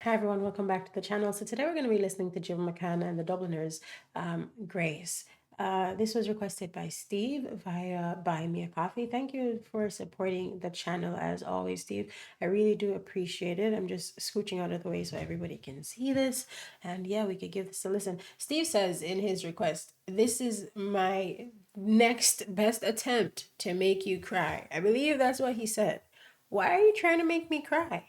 Hi everyone, welcome back to the channel. So today we're going to be listening to Jim McCann and the Dubliners, Grace. This was requested by Steve via Buy Me a Coffee. Thank you for supporting the channel as always, Steve. I really do appreciate it. I'm just scooching out of the way so everybody can see this. And yeah, we could give this a listen. Steve says in his request, this is my next best attempt to make you cry. I believe that's what he said. Why are you trying to make me cry?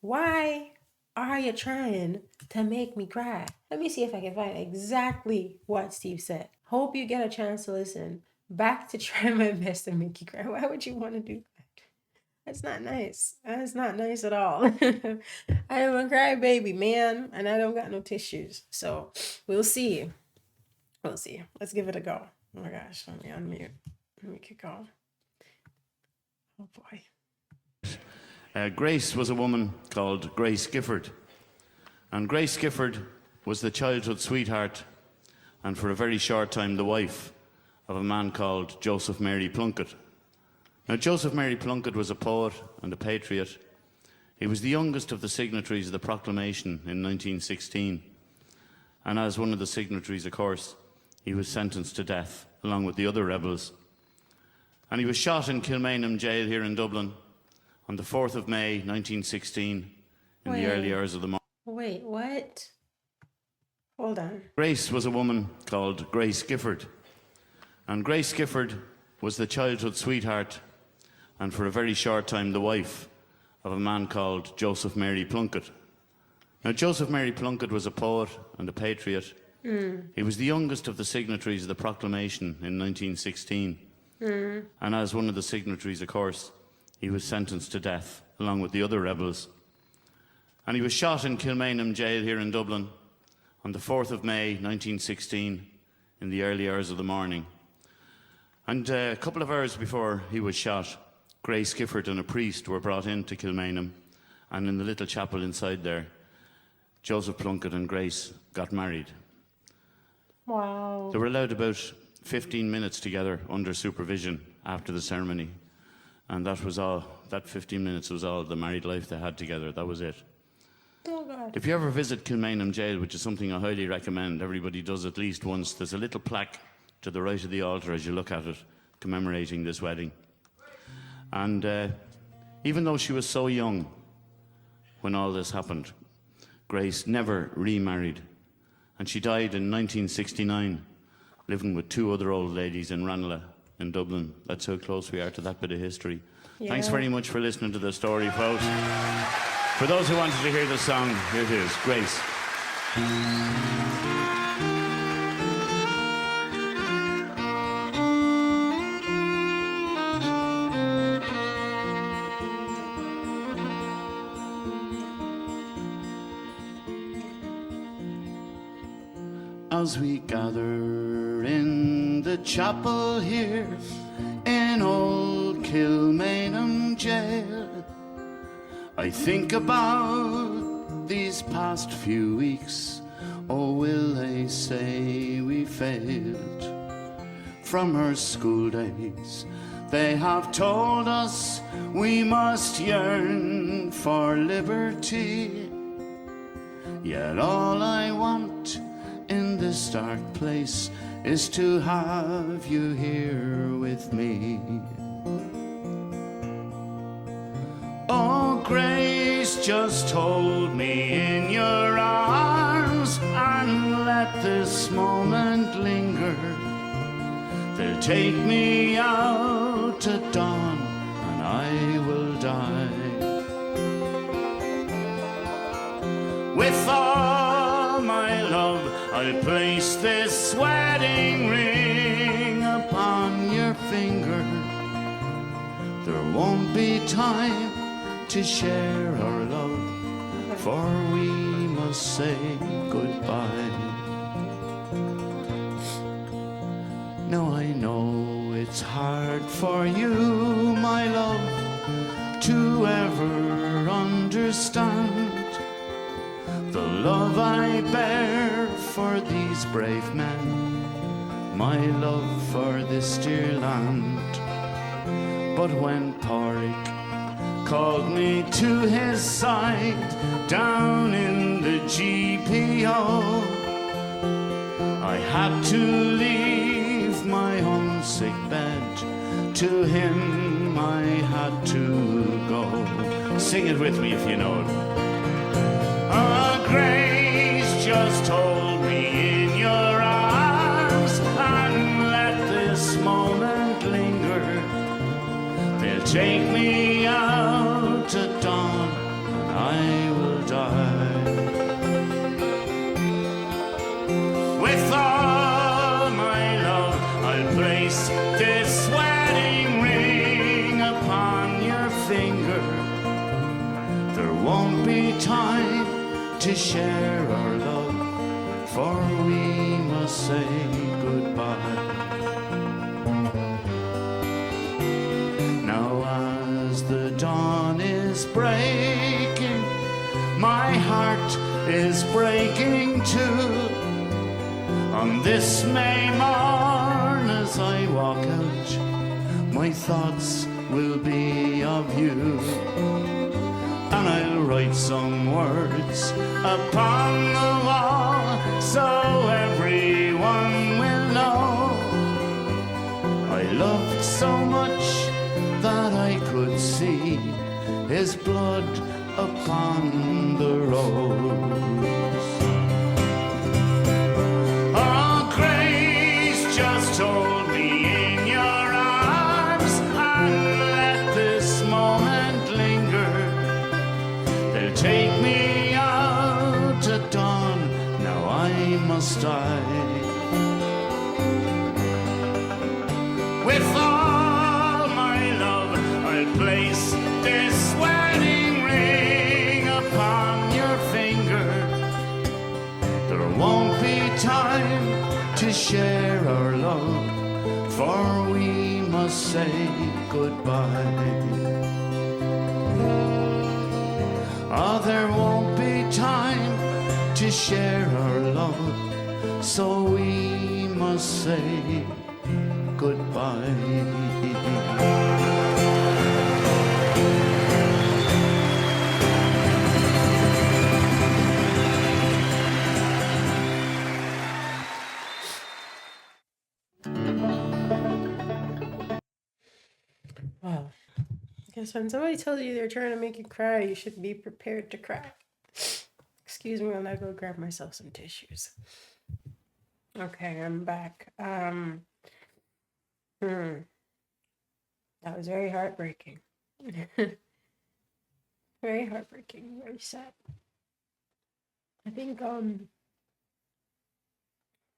Why are you trying to make me cry? Let me see if I can find exactly what Steve said. Hope you get a chance to listen back to try my best to make you cry. Why would you want to do that? That's not nice. That's not nice at all. I am a crybaby, man, and I don't got no tissues. So we'll see. We'll see. Let's give it a go. Oh my gosh, let me unmute. Let me kick off. Oh boy. Grace was a woman called Grace Gifford. And Grace Gifford was the childhood sweetheart and for a very short time the wife of a man called Joseph Mary Plunkett. Now, Joseph Mary Plunkett was a poet and a patriot. He was the youngest of the signatories of the proclamation in 1916. And as one of the signatories, of course, he was sentenced to death along with the other rebels. And he was shot in Kilmainham jail here in Dublin on the 4th of May, 1916, in the early hours of the morning. Wait, what? Hold on. Grace was a woman called Grace Gifford. And Grace Gifford was the childhood sweetheart and for a very short time the wife of a man called Joseph Mary Plunkett. Now, Joseph Mary Plunkett was a poet and a patriot. He was the youngest of the signatories of the proclamation in 1916. And as one of the signatories, of course, he was sentenced to death along with the other rebels. And he was shot in Kilmainham jail here in Dublin on the 4th of May 1916 in the early hours of the morning. And a couple of hours before he was shot, Grace Gifford and a priest were brought into Kilmainham, and in the little chapel inside there, Joseph Plunkett and Grace got married. Wow. They were allowed about 15 minutes together under supervision after the ceremony. And that was all, that 15 minutes was all the married life they had together. That was it. Oh, God. If you ever visit Kilmainham Jail, which is something I highly recommend, everybody does at least once, there's a little plaque to the right of the altar as you look at it, commemorating this wedding. And even though she was so young when all this happened, Grace never remarried. And she died in 1969, living with two other old ladies in Ranelagh in Dublin. That's how close we are to that bit of history. Yeah. Thanks very much for listening to the story, folks. For those who wanted to hear the song, here it is, Grace. As we gather in the chapel here in old Kilmainham jail, I think about these past few weeks. Oh, will they say we failed? From our school days they have told us we must yearn for liberty. Yet all I want in this dark place is to have you here with me. Oh, Grace, just hold me in your arms and let this moment linger. They'll take me out at dawn and I will die. With all my love I'll place this wedding ring upon your finger. There won't be time to share our love, for we must say goodbye. Now I know it's hard for you, my love, to ever understand the love I bear for these brave men, my love for this dear land. But when Pádraig called me to his side down in the GPO. I had to leave my own sick bed. To him I had to go. Sing it with me if you know it. Oh, grace, just hold me in your arms and let this moment linger. They'll take me out at dawn and I will die. With all my love I'll place this wedding ring upon your finger. There won't be time to share our love, for we must say goodbye. Now as the dawn is breaking, my heart is breaking too. On this May morn as I walk out, my thoughts will be of you. And I'll write some words upon the wall so everyone will know I loved so much that I could see his blood upon the rose. Oh, grace, just hold me in your arms and let this moment linger. They'll take me out at dawn, now I must die. With all my love I'll place this wedding ring upon your finger. There won't be time to share our love, for we must say goodbye. Oh, there won't be time to share our love, so we must say goodbye. Wow. I guess when somebody tells you they're trying to make you cry, you should be prepared to cry. Excuse me while I go grab myself some tissues. Okay, I'm back. That was very heartbreaking. Very heartbreaking, very sad. I think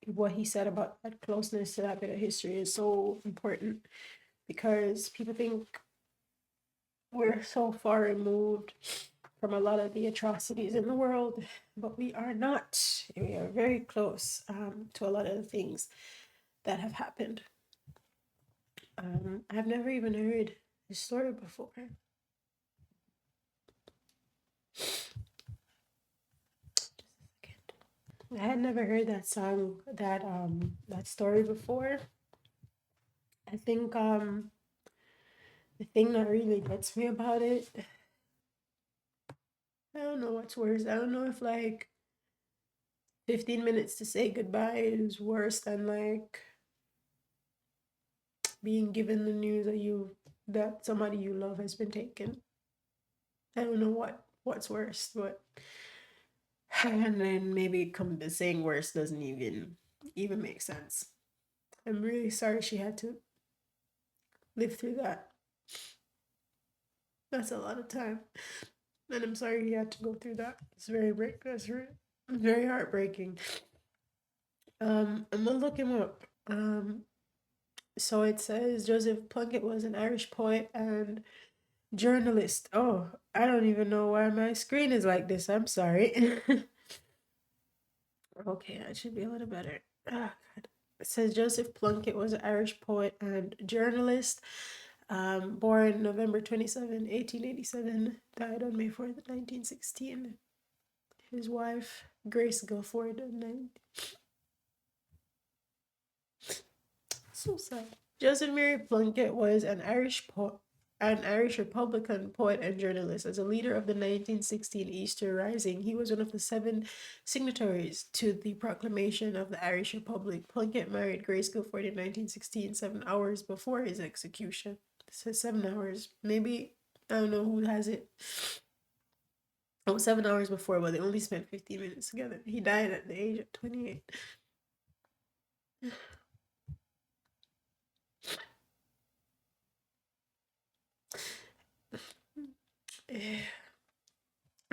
what he said about that closeness to that bit of history is so important, because people think we're so far removed from a lot of the atrocities in the world, but we are not. We are very close to a lot of the things that have happened. I've never even heard this story before. I had never heard that song, that story before. I think the thing that really gets me about it, I don't know what's worse. I don't know if like 15 minutes to say goodbye is worse than like being given the news that somebody you love has been taken. I don't know what's worse, but and then maybe saying worse doesn't even make sense. I'm really sorry she had to live through that. That's a lot of time, and I'm sorry he had to go through that. That's very heartbreaking. I'm gonna look him up. So it says Joseph Plunkett was an Irish poet and journalist. Oh, I don't even know why my screen is like this. I'm sorry. Okay, that should be a little better. Ah, God. It says Joseph Plunkett was an Irish poet and journalist. Born November 27, 1887, died on May 4th, 1916. His wife, Grace Guilford, so sad. Joseph Mary Plunkett was an Irish poet. an Irish Republican poet and journalist. As a leader of the 1916 Easter Rising, he was one of the 7 signatories to the proclamation of the Irish Republic. Plunkett married Grace Guilford in 1916, 7 hours before his execution. It says 7 hours. Maybe, I don't know who has it. Oh, 7 hours before, but they only spent 15 minutes together. He died at the age of 28.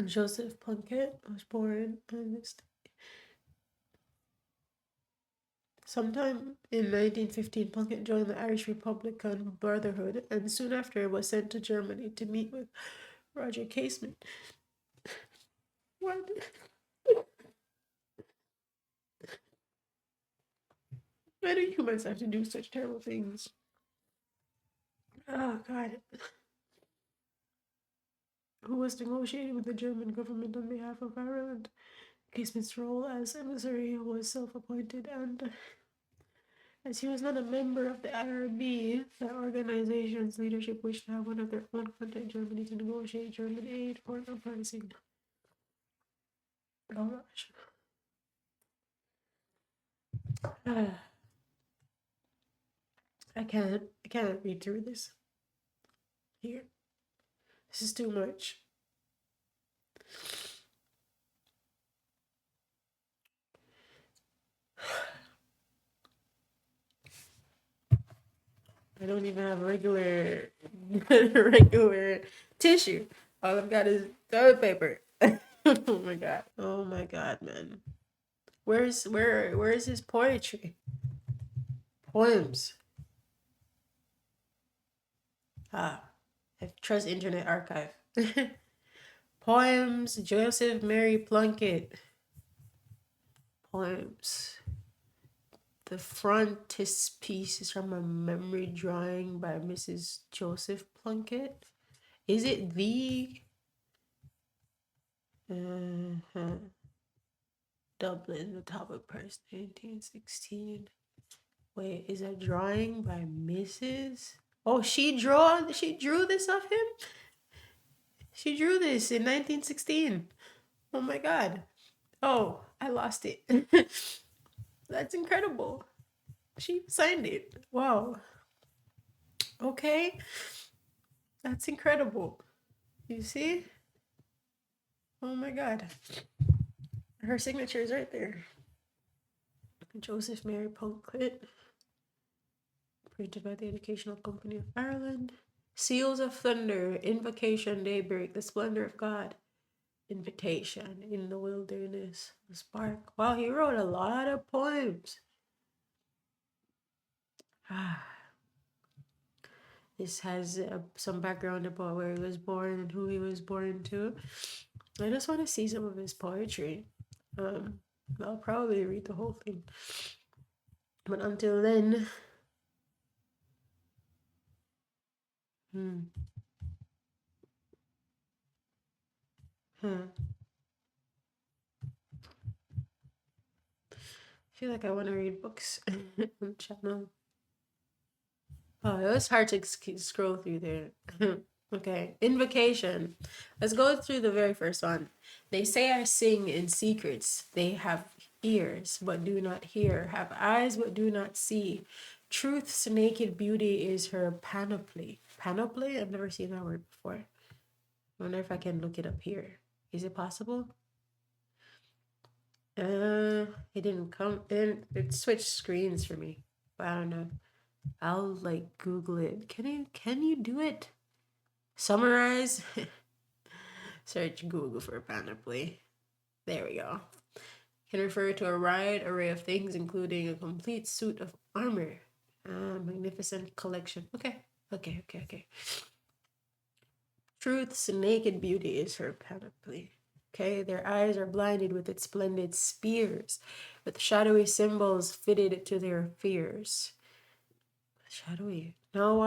Joseph Plunkett was born on this sometime in 1915. Plunkett joined the Irish Republican Brotherhood and soon after was sent to Germany to meet with Roger Casement. What? Why do humans have to do such terrible things? Oh, God. Who was negotiating with the German government on behalf of Ireland? Casement's role as emissary was self-appointed, and as he was not a member of the IRB, the organization's leadership wished to have one of their own contact Germany to negotiate German aid for the uprising. Oh gosh. I can't read through this. Here. This is too much. I don't even have regular tissue. All I've got is toilet paper. Oh my god. Oh my god, man. Where is his poetry? Poems. I trust Internet Archive. Poems, Joseph Mary Plunkett. Poems. The frontispiece is from a memory drawing by Mrs. Joseph Plunkett. Is it the Dublin, the top of Paris, 1916? Wait, is a drawing by Mrs. Oh, she drew this of him? She drew this in 1916. Oh my god. Oh, I lost it. That's incredible. She signed it. Wow. Okay. That's incredible. You see? Oh my god. Her signature is right there. Joseph Mary Plunkett. Printed by the Educational Company of Ireland. Seals of Thunder, Invocation, Daybreak, The Splendor of God, Invitation, In the Wilderness, The Spark. Wow, he wrote a lot of poems. This has some background about where he was born and who he was born to. I just want to see some of his poetry. I'll probably read the whole thing. But until then, I feel like I want to read books on the channel. Oh, it was hard to scroll through there. Okay, Invocation. Let's go through the very first one. They say I sing in secrets. They have ears but do not hear, have eyes but do not see. Truth's naked beauty is her panoply. Panoply? I've never seen that word before. I wonder if I can look it up here. Is it possible? It didn't come. It switched screens for me. But I don't know. I'll like Google it. Can you do it? Summarize. Search Google for panoply. There we go. Can refer to a wide array of things, including a complete suit of armor. Magnificent collection. Okay. Truth's naked beauty is her panoply. Okay, their eyes are blinded with its splendid spears, with shadowy symbols fitted to their fears. Shadowy. No,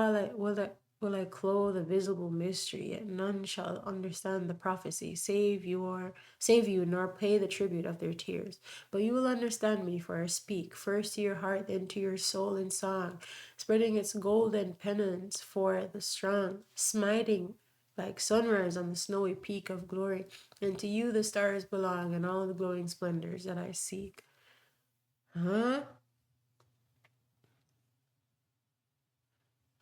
will I clothe a visible mystery, yet none shall understand the prophecy, save you, nor pay the tribute of their tears. But you will understand me, for I speak, first to your heart, then to your soul in song, spreading its golden pennants for the strong, smiting like sunrise on the snowy peak of glory. And to you the stars belong, and all the glowing splendors that I seek. Huh?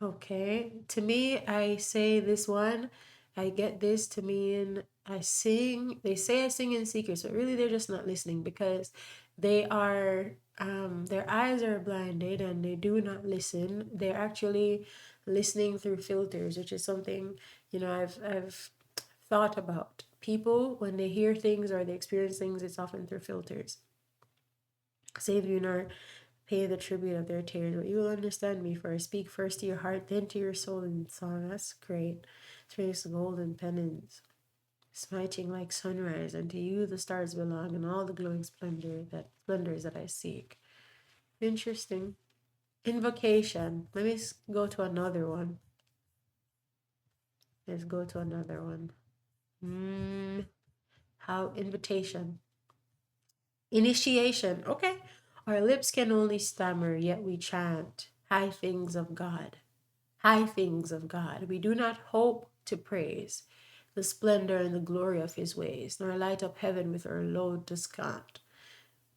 Okay. To me, I say this one, I get this to mean I sing. They say I sing in secret, but really they're just not listening because they are, their eyes are blinded and they do not listen. They're actually listening through filters, which is something, I've thought about. People, when they hear things or they experience things, it's often through filters. Save you nor pay the tribute of their tears, but you will understand me, for I speak first to your heart, then to your soul in song. That's great. Trace golden pennants, smiting like sunrise, and to you the stars belong, and all the glowing splendors that I seek. Interesting. Invocation. Let me go to another one. Let's go to another one. How invitation. Initiation. Okay. Our lips can only stammer, yet we chant high things of God. High things of God. We do not hope to praise the splendor and the glory of his ways, nor light up heaven with our load to scant.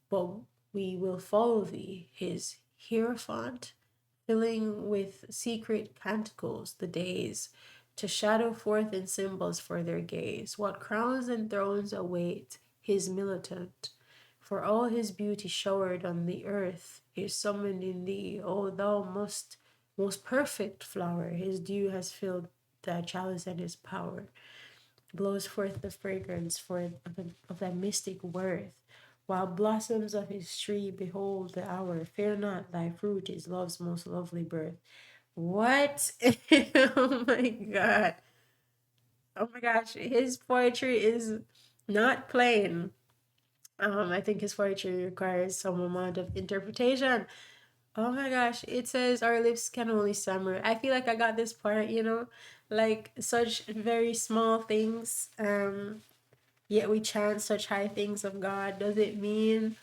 But we will follow thee, his hierophant, filling with secret canticles the days, to shadow forth in symbols for their gaze. What crowns and thrones await his militant? For all his beauty showered on the earth is summoned in thee, O thou most perfect flower. His dew has filled thy chalice, and his power blows forth the fragrance of thy mystic worth. While blossoms of his tree behold the hour, fear not, thy fruit is love's most lovely birth. What? Oh my God. Oh my gosh. His poetry is not plain. I think his poetry requires some amount of interpretation. Oh my gosh, it says our lips can only stammer. I feel like I got this part, like such very small things, yet we chant such high things of God. Does it mean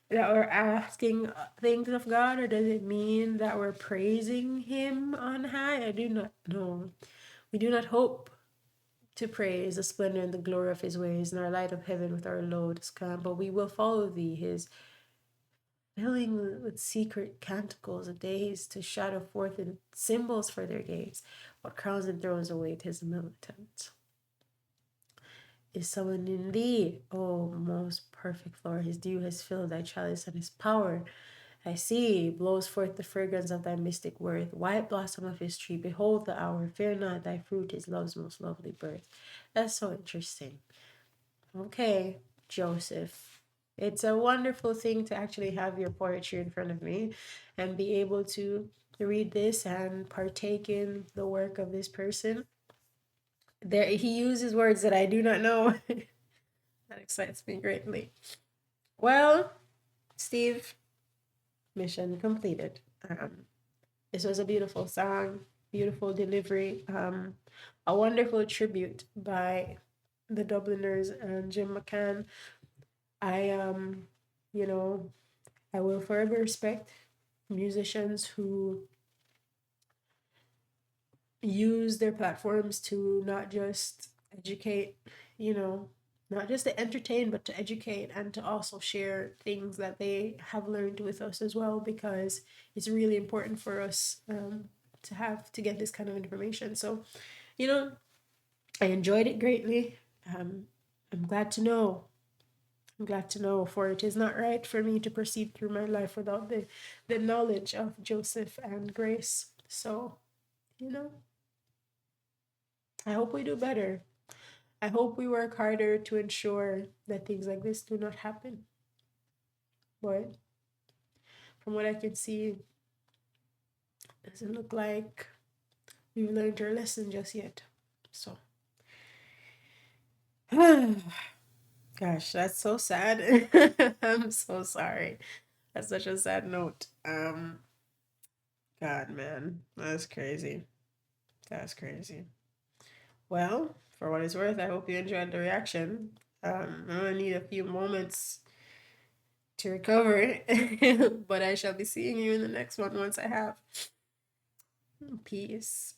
that we're asking things of God, or does it mean that we're praising Him on high? I do not know. We do not hope to praise the splendor and the glory of His ways, nor light up heaven with our loads come, but we will follow Thee, His filling with secret canticles of days to shadow forth in symbols for their gaze. What crowns and thrones await his militant is summoned in thee, O most perfect flower. His dew has filled thy chalice, and his power, I see, blows forth the fragrance of thy mystic worth. White blossom of his tree, behold the hour. Fear not, thy fruit is love's most lovely birth. That's so interesting. Okay, Joseph. It's a wonderful thing to actually have your poetry in front of me and be able to read this and partake in the work of this person. There, he uses words that I do not know. That excites me greatly. Well, Steve, mission completed. This was a beautiful song, beautiful delivery, a wonderful tribute by the Dubliners and Jim McCann. I you know, I will forever respect musicians who use their platforms to not just educate, you know, not just to entertain, but to educate and to also share things that they have learned with us as well, because it's really important for us to get this kind of information. So, you know, I enjoyed it greatly. I'm glad to know. I'm glad to know, for it is not right for me to proceed through my life without the knowledge of Joseph and Grace. So, you know, I hope we do better. I hope we work harder to ensure that things like this do not happen. But from what I can see, it doesn't look like we've learned our lesson just yet. So, gosh, that's so sad. I'm so sorry. That's such a sad note. God, man, that's crazy. That's crazy. Well, for what it's worth, I hope you enjoyed the reaction. I'm gonna need a few moments to recover, but I shall be seeing you in the next one once I have. Peace.